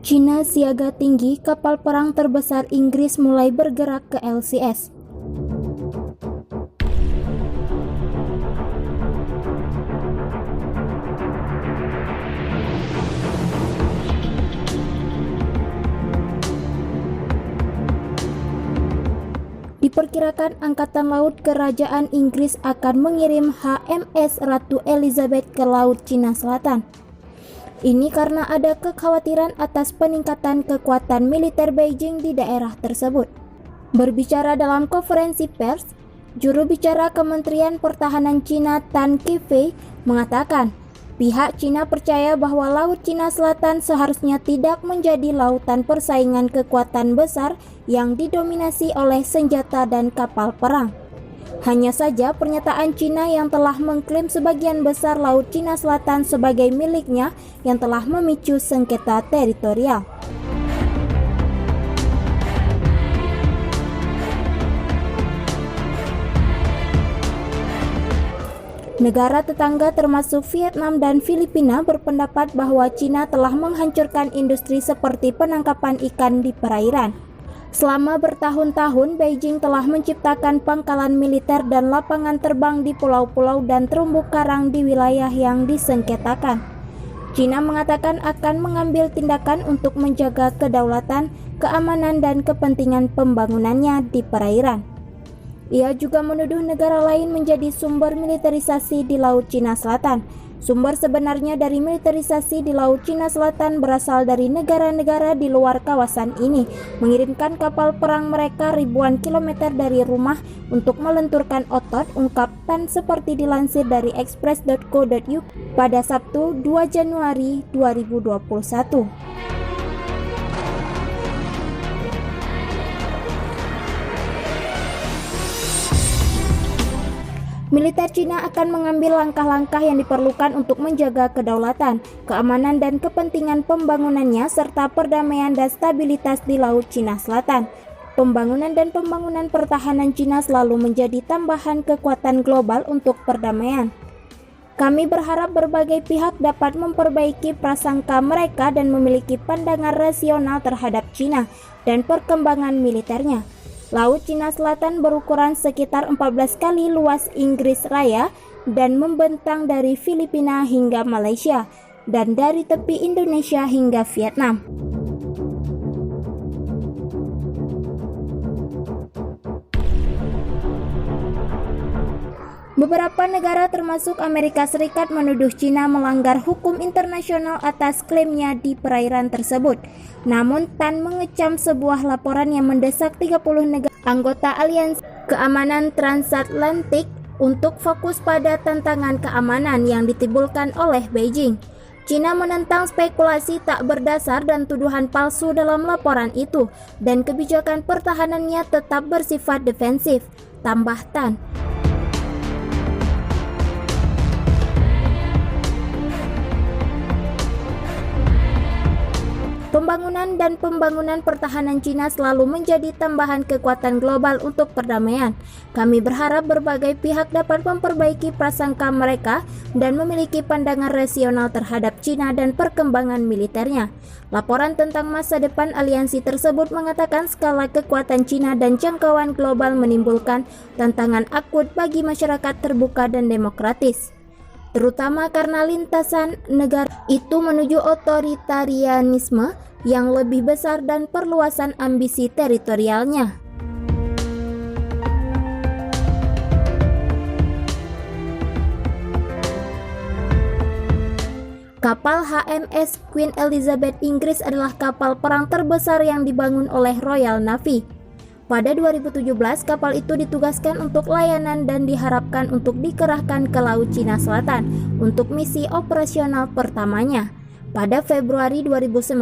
Cina siaga tinggi, kapal perang terbesar Inggris mulai bergerak ke LCS. Diperkirakan Angkatan Laut Kerajaan Inggris akan mengirim HMS Ratu Elizabeth ke Laut Cina Selatan. Ini karena ada kekhawatiran atas peningkatan kekuatan militer Beijing di daerah tersebut. Berbicara dalam konferensi pers, juru bicara Kementerian Pertahanan Cina Tan Kefei mengatakan, pihak Cina percaya bahwa Laut Cina Selatan seharusnya tidak menjadi lautan persaingan kekuatan besar yang didominasi oleh senjata dan kapal perang. Hanya saja pernyataan Cina yang telah mengklaim sebagian besar Laut Cina Selatan sebagai miliknya yang telah memicu sengketa teritorial. Negara tetangga termasuk Vietnam dan Filipina berpendapat bahwa Cina telah menghancurkan industri seperti penangkapan ikan di perairan. Selama bertahun-tahun, Beijing telah menciptakan pangkalan militer dan lapangan terbang di pulau-pulau dan terumbu karang di wilayah yang disengketakan. Cina mengatakan akan mengambil tindakan untuk menjaga kedaulatan, keamanan, dan kepentingan pembangunannya di perairan. Ia juga menuduh negara lain menjadi sumber militerisasi di Laut Cina Selatan. Sumber sebenarnya dari militerisasi di Laut Cina Selatan berasal dari negara-negara di luar kawasan ini, mengirimkan kapal perang mereka ribuan kilometer dari rumah untuk melenturkan otot, ungkap Tan seperti dilansir dari express.co.uk pada Sabtu 2 Januari 2021. Militer Cina akan mengambil langkah-langkah yang diperlukan untuk menjaga kedaulatan, keamanan dan kepentingan pembangunannya serta perdamaian dan stabilitas di Laut Cina Selatan. Pembangunan dan pembangunan pertahanan Cina selalu menjadi tambahan kekuatan global untuk perdamaian. Kami berharap berbagai pihak dapat memperbaiki prasangka mereka dan memiliki pandangan rasional terhadap Cina dan perkembangan militernya. Laut Cina Selatan berukuran sekitar 14 kali luas Inggris Raya dan membentang dari Filipina hingga Malaysia dan dari tepi Indonesia hingga Vietnam. Beberapa negara termasuk Amerika Serikat menuduh Cina melanggar hukum internasional atas klaimnya di perairan tersebut. Namun Tan mengecam sebuah laporan yang mendesak 30 negara anggota Aliansi Keamanan Transatlantik untuk fokus pada tantangan keamanan yang ditimbulkan oleh Beijing. Cina menentang spekulasi tak berdasar dan tuduhan palsu dalam laporan itu, dan kebijakan pertahanannya tetap bersifat defensif, tambah Tan. Pembangunan dan pembangunan pertahanan Cina selalu menjadi tambahan kekuatan global untuk perdamaian. Kami berharap berbagai pihak dapat memperbaiki prasangka mereka dan memiliki pandangan rasional terhadap Cina dan perkembangan militernya. Laporan tentang masa depan aliansi tersebut mengatakan skala kekuatan Cina dan jangkauan global menimbulkan tantangan akut bagi masyarakat terbuka dan demokratis, terutama karena lintasan negara itu menuju otoritarianisme yang lebih besar dan perluasan ambisi teritorialnya. Kapal HMS Queen Elizabeth Inggris adalah kapal perang terbesar yang dibangun oleh Royal Navy. Pada 2017, kapal itu ditugaskan untuk layanan dan diharapkan untuk dikerahkan ke Laut Cina Selatan untuk misi operasional pertamanya. Pada Februari 2019,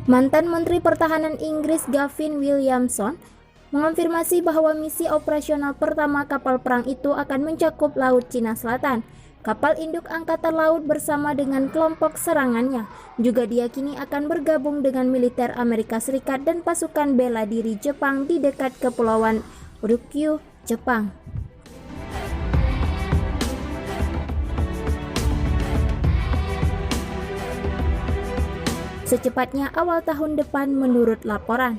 mantan Menteri Pertahanan Inggris Gavin Williamson mengonfirmasi bahwa misi operasional pertama kapal perang itu akan mencakup Laut Cina Selatan. Kapal induk Angkatan Laut bersama dengan kelompok serangannya juga diyakini akan bergabung dengan militer Amerika Serikat dan pasukan bela diri Jepang di dekat Kepulauan Ryukyu, Jepang. Secepatnya awal tahun depan menurut laporan.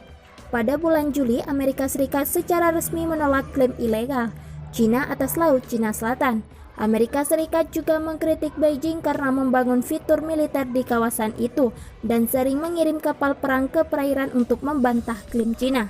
Pada bulan Juli, Amerika Serikat secara resmi menolak klaim ilegal Cina atas Laut Cina Selatan. Amerika Serikat juga mengkritik Beijing karena membangun fitur militer di kawasan itu dan sering mengirim kapal perang ke perairan untuk membantah klaim Cina.